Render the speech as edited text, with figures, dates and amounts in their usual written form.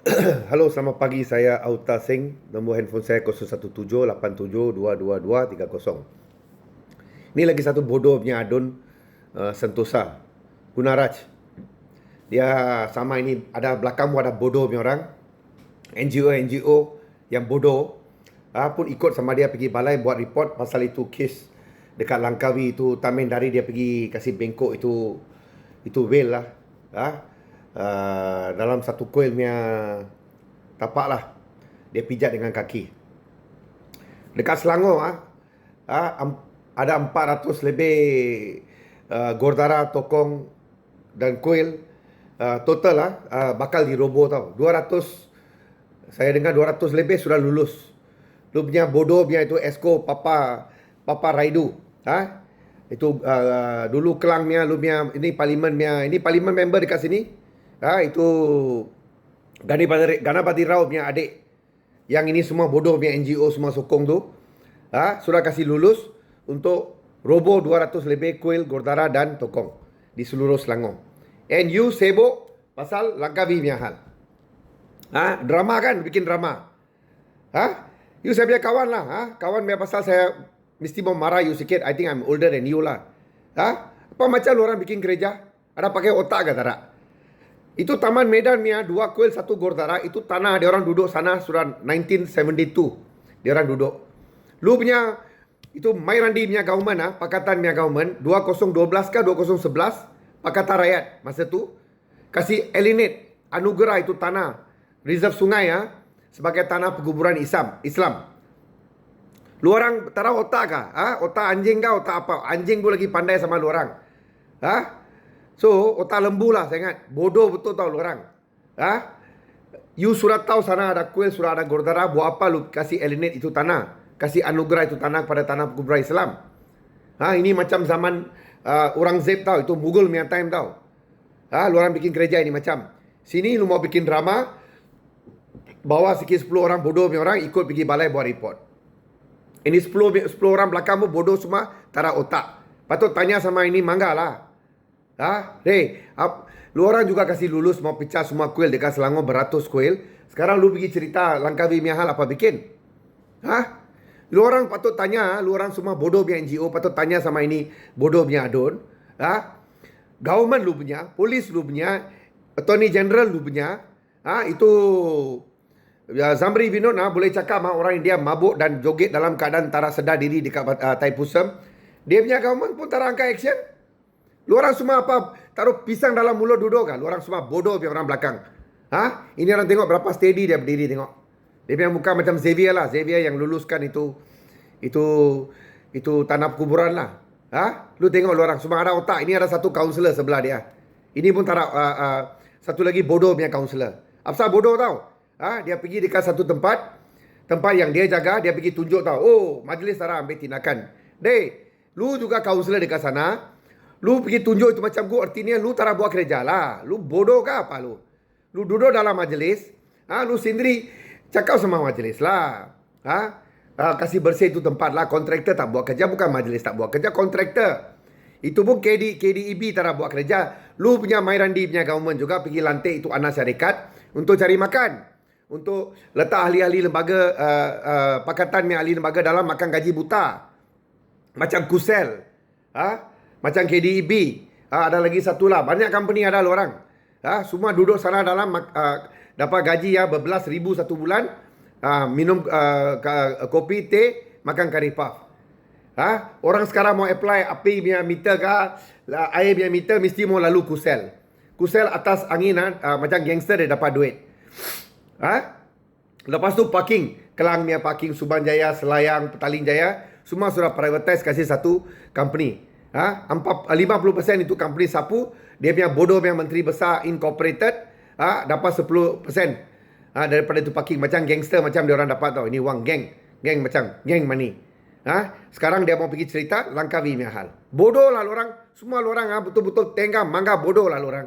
Halo, selamat pagi. Saya Auta Singh. Nombor handphone saya 0178722230. Ini lagi satu bodoh punya adun Sentosa, Gunaraj. Dia sama ini, ada belakangmu ada bodoh punya orang. NGO yang bodoh pun ikut sama dia pergi balai buat report pasal itu kes dekat Langkawi itu. Tamen dari dia pergi kasih bengkok itu whale lah. Dalam satu kuil punya tapak lah, dia pijat dengan kaki. Dekat Selangor ada 400 lebih gurdara, tokong dan kuil. Total bakal diroboh tau. 200, saya dengar 200 lebih sudah lulus. Lu punya bodoh punya itu Esko Papa Raidu. Itu dulu Kelangnya lu punya ini parlimen member dekat sini. Itu Ganapati Rao punya adik. Yang ini semua bodoh punya NGO semua sokong tu. Sudah kasih lulus untuk roboh 200 lebih kuil, gurdara dan tokong di seluruh Selangor. And you sibuk pasal Langkawi punya hal. Drama kan, bikin drama. You saya punya kawan lah. Kawan punya pasal saya mesti mau marah you sikit. I think I'm older than you lah. Apa macam orang bikin gereja? Ada pakai otak ke tak? Itu Taman Medan punya 2 kuil 1 gurdara. Itu tanah dia orang duduk sana sudah 1972. Dia orang duduk. Lu punya itu Mairandi punya government Pakatan punya government 2012 ke 2011 Pakatan Rakyat masa tu kasih alienate anugerah itu tanah reserve sungai sebagai tanah penguburan Islam. Lu orang tak tahu otak kah? Otak anjing kah? Otak apa? Anjing pun lagi pandai sama lu orang. So, otak lembu lah saya ingat. Bodoh betul tau lu orang. You sudah tahu sana ada kuil, sudah ada gurdara. Buat apa lu kasih alienate itu tanah? Kasih anugerah itu tanah kepada tanah penguburan Islam. Ini macam zaman orang Zeb tau. Itu Mughal punya time tau. Lu orang bikin gereja ini macam. Sini lu mau bikin drama. Bawa sikit 10 orang bodoh punya orang ikut pergi balai buat report. Ini 10 orang belakangmu bodoh semua. Tak ada otak. Patut tanya sama ini mangga lah. Lu orang juga kasih lulus mau pecah semua kuil dekat Selangor beratus kuil. Sekarang lu pergi cerita Langkawi punya hal apa bikin? Lu orang patut tanya, lu orang semua bodoh punya NGO patut tanya sama ini bodoh punya adun. Government lu punya, polis lu punya, Attorney General lu punya. Itu Zamri Vinod boleh cakap orang India mabuk dan joget dalam keadaan tak sedar diri dekat Thaipusam. Dia punya government pun tak angkat action. Lu orang semua apa? Taruh pisang dalam mulut duduk kan? Lu orang semua bodoh punya orang belakang. Ini orang tengok berapa steady dia berdiri tengok. Dia punya muka macam Xavier lah. Xavier yang luluskan itu tanah kuburan lah. Lu tengok lu orang semua ada otak. Ini ada satu kaunselor sebelah dia. Ini pun tak ada satu lagi bodoh punya kaunselor. Apa bodoh tau? Dia pergi dekat satu tempat yang dia jaga, dia pergi tunjuk tau. Oh, majlis tak ambil tindakan. Lu juga kaunselor dekat sana. Lu pergi tunjuk itu macam gua, artinya lu tak buat kerja lah. Lu bodoh ke apa lu? Lu duduk dalam majlis, lu sendiri cakap sama majlis lah. Kasih bersih itu tempat lah. Kontraktor tak buat kerja, bukan majlis tak buat kerja, kontraktor. Itu pun KDEB tak buat kerja. Lu punya Mairandi punya government juga pergi lantik itu anak syarikat untuk cari makan. Untuk letak ahli-ahli lembaga, pakatan punya ahli lembaga dalam makan gaji buta. Macam Kusel. Macam KDEB. Ada lagi satu lah. Banyak company ada lu orang. Semua duduk sana dalam dapat gaji berbelas ribu satu bulan. Minum kopi, teh, makan kari puff. Orang sekarang mau apply api punya meter ke air punya meter mesti mau lalu Kusel. Kusel atas angin macam gangster dia dapat duit. Lepas tu parking. Kelang punya parking, Subang Jaya, Selayang, Petaling Jaya. Semua sudah privatize kasih satu company. 50% itu company sapu. Dia punya bodoh punya menteri besar incorporated dapat 10% daripada itu parking. Macam gangster macam dia orang dapat tau. Ini wang geng macam geng money. Sekarang dia mau pergi cerita Langkawi punya hal. Bodoh lah orang. Semua orang betul-betul tenggam mangga bodoh lah orang.